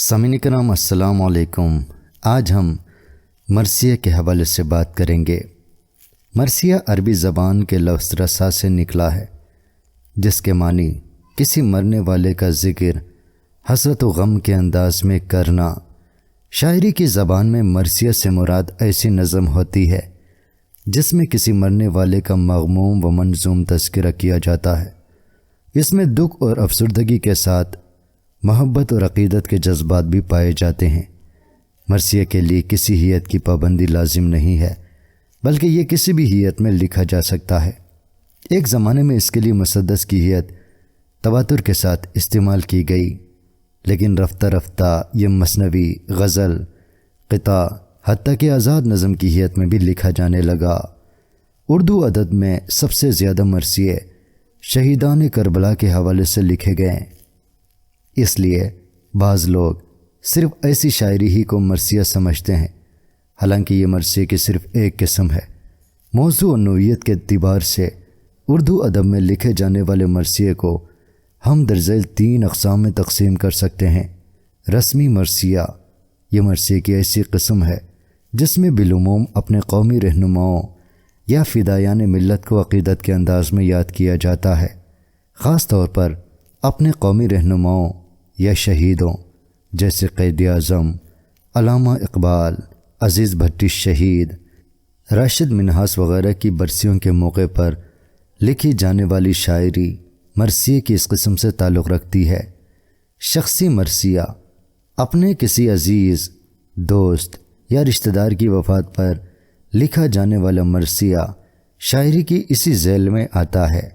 سامعین کرام السلام علیکم۔ آج ہم مرثیہ کے حوالے سے بات کریں گے۔ مرثیہ عربی زبان کے لفظ رسا سے نکلا ہے، جس کے معنی کسی مرنے والے کا ذکر حسرت و غم کے انداز میں کرنا۔ شاعری کی زبان میں مرثیہ سے مراد ایسی نظم ہوتی ہے جس میں کسی مرنے والے کا مغموم و منظوم تذکرہ کیا جاتا ہے۔ اس میں دکھ اور افسردگی کے ساتھ محبت اور عقیدت کے جذبات بھی پائے جاتے ہیں۔ مرثیہ کے لیے کسی ہیئت کی پابندی لازم نہیں ہے، بلکہ یہ کسی بھی ہیئت میں لکھا جا سکتا ہے۔ ایک زمانے میں اس کے لیے مسدس کی ہیئت تواتر کے ساتھ استعمال کی گئی، لیکن رفتہ رفتہ یہ مثنوی، غزل، قطع، حتیٰ کہ آزاد نظم کی ہیئت میں بھی لکھا جانے لگا۔ اردو ادب میں سب سے زیادہ مرثیے شہیدان کربلا کے حوالے سے لکھے گئے، اس لیے بعض لوگ صرف ایسی شاعری ہی کو مرثیہ سمجھتے ہیں، حالانکہ یہ مرثیے کی صرف ایک قسم ہے۔ موضوع و نوعیت کے اعتبار سے اردو ادب میں لکھے جانے والے مرثیے کو ہم درجہ 3 اقسام میں تقسیم کر سکتے ہیں۔ رسمی مرثیہ، یہ مرثیے کی ایسی قسم ہے جس میں بالعموم اپنے قومی رہنماؤں یا فدایان ملت کو عقیدت کے انداز میں یاد کیا جاتا ہے، خاص طور پر اپنے قومی رہنماؤں یا شہیدوں جیسے قائد اعظم علامہ اقبال، عزیز بھٹی شہید، راشد منہاس وغیرہ کی برسیوں کے موقع پر لکھی جانے والی شاعری مرثیے کی اس قسم سے تعلق رکھتی ہے۔ شخصی مرثیہ، اپنے کسی عزیز، دوست یا رشتہ دار کی وفات پر لکھا جانے والا مرثیہ شاعری کی اسی ذیل میں آتا ہے۔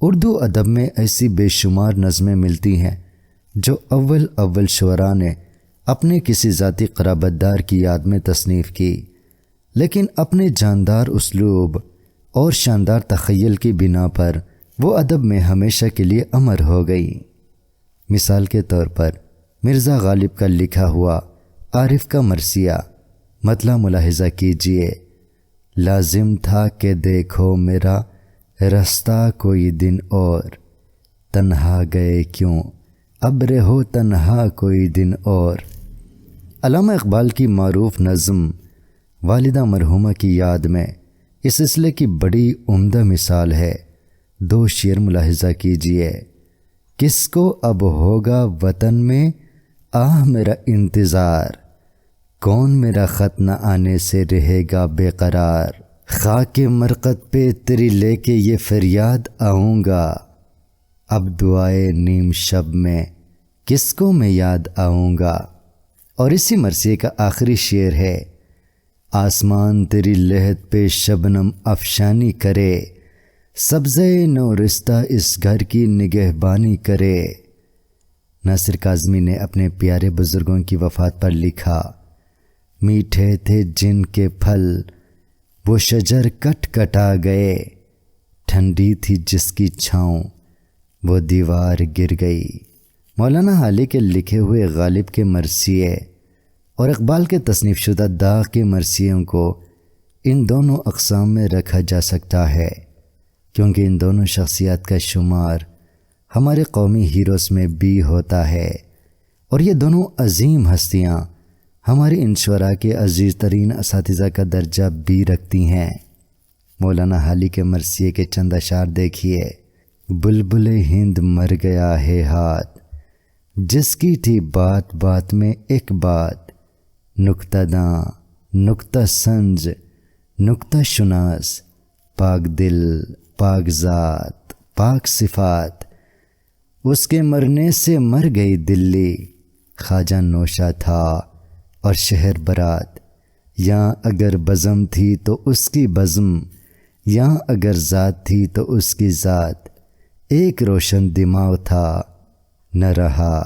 اردو ادب میں ایسی بے شمار نظمیں ملتی ہیں جو اول شعراء نے اپنے کسی ذاتی قرابت دار کی یاد میں تصنیف کی، لیکن اپنے جاندار اسلوب اور شاندار تخیل کی بنا پر وہ ادب میں ہمیشہ کے لیے امر ہو گئی۔ مثال کے طور پر مرزا غالب کا لکھا ہوا عارف کا مرثیہ مطلع ملاحظہ کیجئے۔ لازم تھا کہ دیکھو میرا رستہ کوئی دن اور، تنہا گئے کیوں اب رہو تنہا کوئی دن اور۔ علامہ اقبال کی معروف نظم والدہ مرحومہ کی یاد میں اس سلسلے کی بڑی عمدہ مثال ہے۔ 2 شعر ملاحظہ کیجئے۔ کس کو اب ہوگا وطن میں آہ میرا انتظار، کون میرا خط نہ آنے سے رہے گا بے قرار، خاک مرقد پہ تیری لے کے یہ فریاد آؤں گا، اب دعائے نیم شب میں کس کو میں یاد آؤں گا۔ اور اسی مرثیے کا آخری شعر ہے، آسمان تیری لحد پہ شبنم افشانی کرے، سبزے نو رستہ اس گھر کی نگہبانی کرے۔ ناصر کاظمی نے اپنے پیارے بزرگوں کی وفات پر لکھا، میٹھے تھے جن کے پھل وہ شجر کٹ کٹا گئے، ٹھنڈی تھی جس کی چھاؤں وہ دیوار گر گئی۔ مولانا حالی کے لکھے ہوئے غالب کے مرثیے اور اقبال کے تصنیف شدہ داغ کے مرثیوں کو ان دونوں اقسام میں رکھا جا سکتا ہے، کیونکہ ان دونوں شخصیات کا شمار ہمارے قومی ہیروز میں بھی ہوتا ہے، اور یہ دونوں عظیم ہستیاں ہمارے ان شعراء کے عزیز ترین اساتذہ کا درجہ بھی رکھتی ہیں۔ مولانا حالی کے مرثیے کے چند اشعار دیکھیے۔ بلبل ہند مر گیا ہے ہاتھ، جس کی تھی بات بات میں ایک بات، نکتہ داں، نکتہ سنج، نکتہ شناس، پاک دل، پاک ذات، پاک صفات، اس کے مرنے سے مر گئی دلی، خواجہ نوشہ تھا اور شہر برات، یہاں اگر بزم تھی تو اس کی بزم، یہاں اگر ذات تھی تو اس کی ذات، ایک روشن دماغ تھا نہ رہا،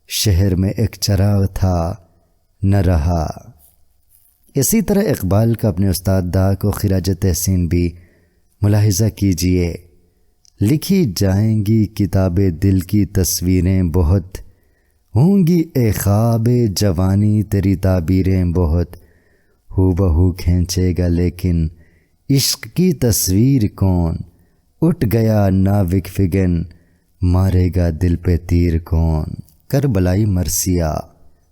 شہر میں ایک چراغ تھا نہ رہا۔ اسی طرح اقبال کا اپنے استاد داغ کو خراج تحسین بھی ملاحظہ کیجئے۔ لکھی جائیں گی کتاب دل کی تصویریں بہت، ہوں گی اے خواب جوانی تیری تعبیریں بہت، ہو بہو کھینچے گا لیکن عشق کی تصویر کون، اٹھ گیا ناوک فگن مارے گا دل پہ تیر کون۔ کربلائی مرثیہ،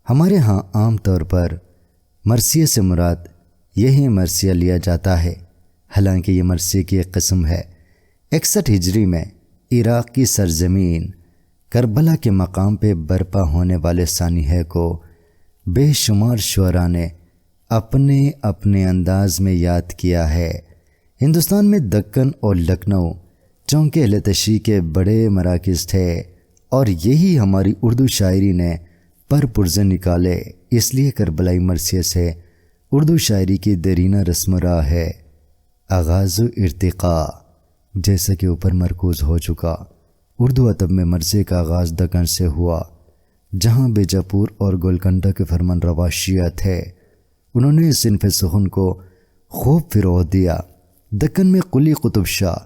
ہمارے ہاں عام طور پر مرثیہ سے مراد یہی مرثیہ لیا جاتا ہے، حالانکہ یہ مرثیہ کی ایک قسم ہے۔ 61 ہجری میں عراق کی سرزمین کربلا کے مقام پہ برپا ہونے والے سانحے کو بے شمار شعراء نے اپنے اپنے انداز میں یاد کیا ہے۔ ہندوستان میں دکن اور لکھنؤ چونکہ اہل تشیع کے بڑے مراکز تھے، اور یہی ہماری اردو شاعری نے پرزے نکالے، اس لیے کربلائی مرثیے سے اردو شاعری کی دیرینہ رسم و راہ ہے۔ آغاز و ارتقاء جیسا کہ اوپر مرکوز ہو چکا، اردو ادب میں مرثیے کا آغاز دکن سے ہوا، جہاں بیجاپور اور گولکنڈہ کے فرمان روا شیعہ تھے۔ انہوں نے اس صنف سخن کو خوب فروغ دیا۔ دکن میں قلی قطب شاہ،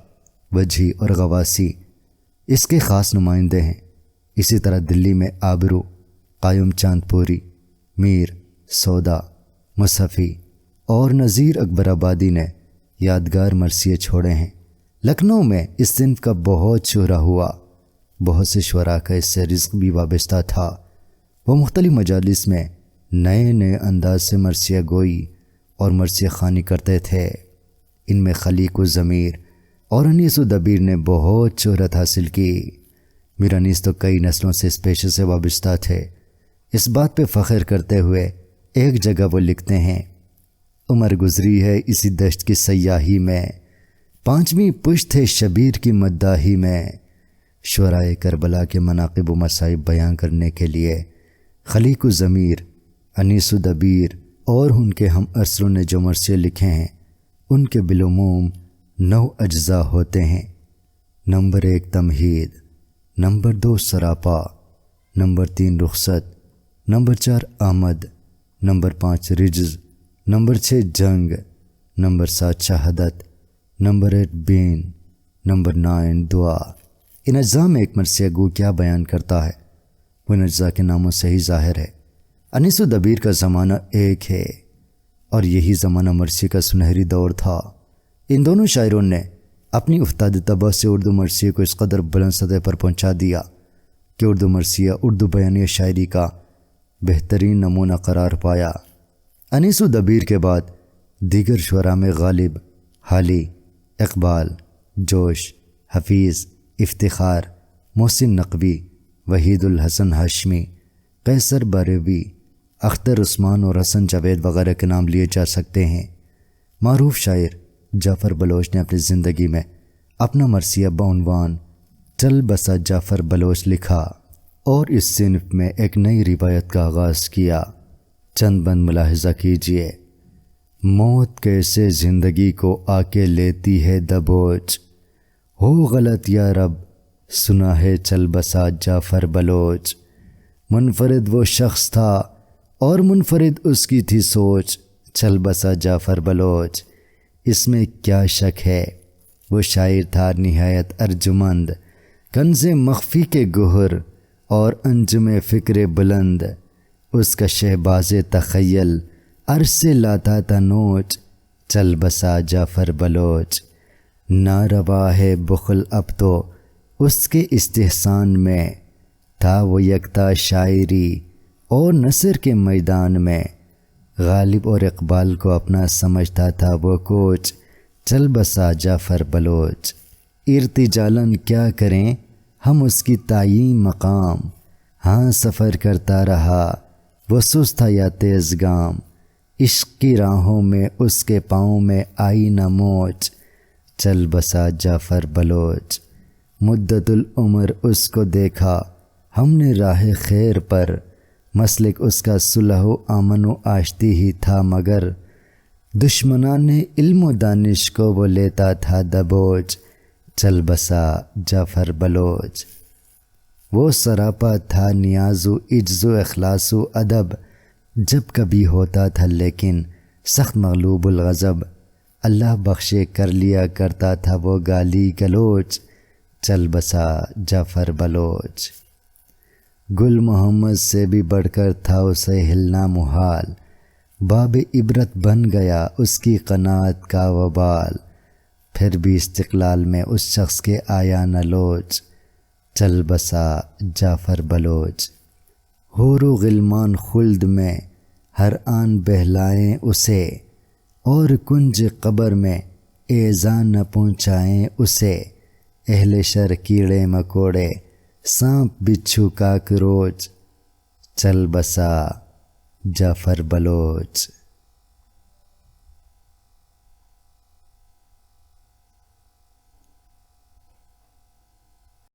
وجہی اور غواسی اس کے خاص نمائندے ہیں۔ اسی طرح دلی میں آبرو، قائم چاند پوری، میر، سودا، مصحفی اور نذیر اکبر آبادی نے یادگار مرثیے چھوڑے ہیں۔ لکھنؤ میں اس صنف کا بہت شہرہ ہوا، بہت سے شعراء کا اس سے رزق بھی وابستہ تھا۔ وہ مختلف مجالس میں نئے نئے انداز سے مرثیہ گوئی اور مرثیہ خوانی کرتے تھے۔ ان میں خلیق و ضمیر اور انیس و دبیر نے بہت شہرت حاصل کی۔ میر انیس تو کئی نسلوں سے اس پیشے سے وابستہ تھے۔ اس بات پہ فخر کرتے ہوئے ایک جگہ وہ لکھتے ہیں: عمر گزری ہے اسی دشت کی سیاہی میں، 5ویں پشت ہے شبیر کی مداحی میں۔ شعرائے کربلا کے مناقب و مصائب بیان کرنے کے لیے خلیق و ضمیر، انیس و دبیر اور ان کے ہم عصروں نے جو مرثیے لکھے ہیں، ان کے بالعموم 9 اجزاء ہوتے ہیں۔ نمبر 1 تمہید، نمبر 2 سراپا، نمبر 3 رخصت، نمبر 4 آمد، نمبر 5 رجز، نمبر 6 جنگ، نمبر 7 شہادت، نمبر 8 بین، نمبر 9 دعا۔ ان اجزاء میں ایک مرثیہ گو کیا بیان کرتا ہے، وہ ان اجزاء کے ناموں سے ہی ظاہر ہے۔ انیس و دبیر کا زمانہ ایک ہے، اور یہی زمانہ مرثیے کا سنہری دور تھا۔ ان دونوں شاعروں نے اپنی افتاد طبع سے اردو مرثیے کو اس قدر بلند سطح پر پہنچا دیا کہ اردو مرثیہ اردو بیانیہ شاعری کا بہترین نمونہ قرار پایا۔ انیس و دبیر کے بعد دیگر شعراء میں غالب، حالی، اقبال، جوش، حفیظ، افتخار، محسن نقوی، وحید الحسن ہاشمی، قیصر بریلوی، اختر عثمان اور حسن جاوید وغیرہ کے نام لیے جا سکتے ہیں۔ معروف شاعر جعفر بلوچ نے اپنی زندگی میں اپنا مرثیہ بعنوان چل بسا جعفر بلوچ لکھا اور اس صنف میں ایک نئی روایت کا آغاز کیا۔ چند بند ملاحظہ کیجیے: موت کیسے زندگی کو آ کے لیتی ہے دبوچ، ہو غلط یا رب سنا ہے چل بسا جعفر بلوچ۔ منفرد وہ شخص تھا اور منفرد اس کی تھی سوچ، چل بسا جعفر بلوچ۔ اس میں کیا شک ہے، وہ شاعر تھا نہایت ارجمند، کنز مخفی کے گہر اور انجم فکر بلند۔ اس کا شہباز تخیل عرش سے لاتا تھا نوچ، چل بسا جعفر بلوچ۔ ناروا ہے بخل اب تو اس کے استحسان میں، تھا وہ یکتا شاعری اور نثر کے میدان میں۔ غالب اور اقبال کو اپنا سمجھتا تھا وہ کوچ، چل بسا جعفر بلوچ۔ ارتجالن کیا کریں ہم اس کی تعیین مقام، ہاں سفر کرتا رہا وہ سست تھا یا تیز گام۔ عشق کی راہوں میں اس کے پاؤں میں آئی نہ موچ، چل بسا جعفر بلوچ۔ مدت العمر اس کو دیکھا ہم نے راہ خیر پر، مسلک اس کا صلح و امن و آشتی ہی تھا، مگر دشمنان علم و دانش کو وہ لیتا تھا دبوچ، چل بسا جعفر بلوچ۔ وہ سراپا تھا نیاز و عجز و اخلاص و ادب، جب کبھی ہوتا تھا لیکن سخت مغلوب الغضب، اللہ بخشے کر لیا کرتا تھا وہ گالی گلوچ، چل بسا جعفر بلوچ۔ گل محمد سے بھی بڑھ کر تھا اسے ہلنا محال، باب عبرت بن گیا اس کی قناعت کا وبال، پھر بھی استقلال میں اس شخص کے آیا نہ لوچ، چل بسا جعفر بلوچ۔ حور و غلمان خلد میں ہر آن بہلائیں اسے، اور کنج قبر میں ایذا نہ پہنچائیں اسے۔ اہل شر کیڑے مکوڑے، سانپ بچھو کاکروچ، چل بسا جعفر بلوچ۔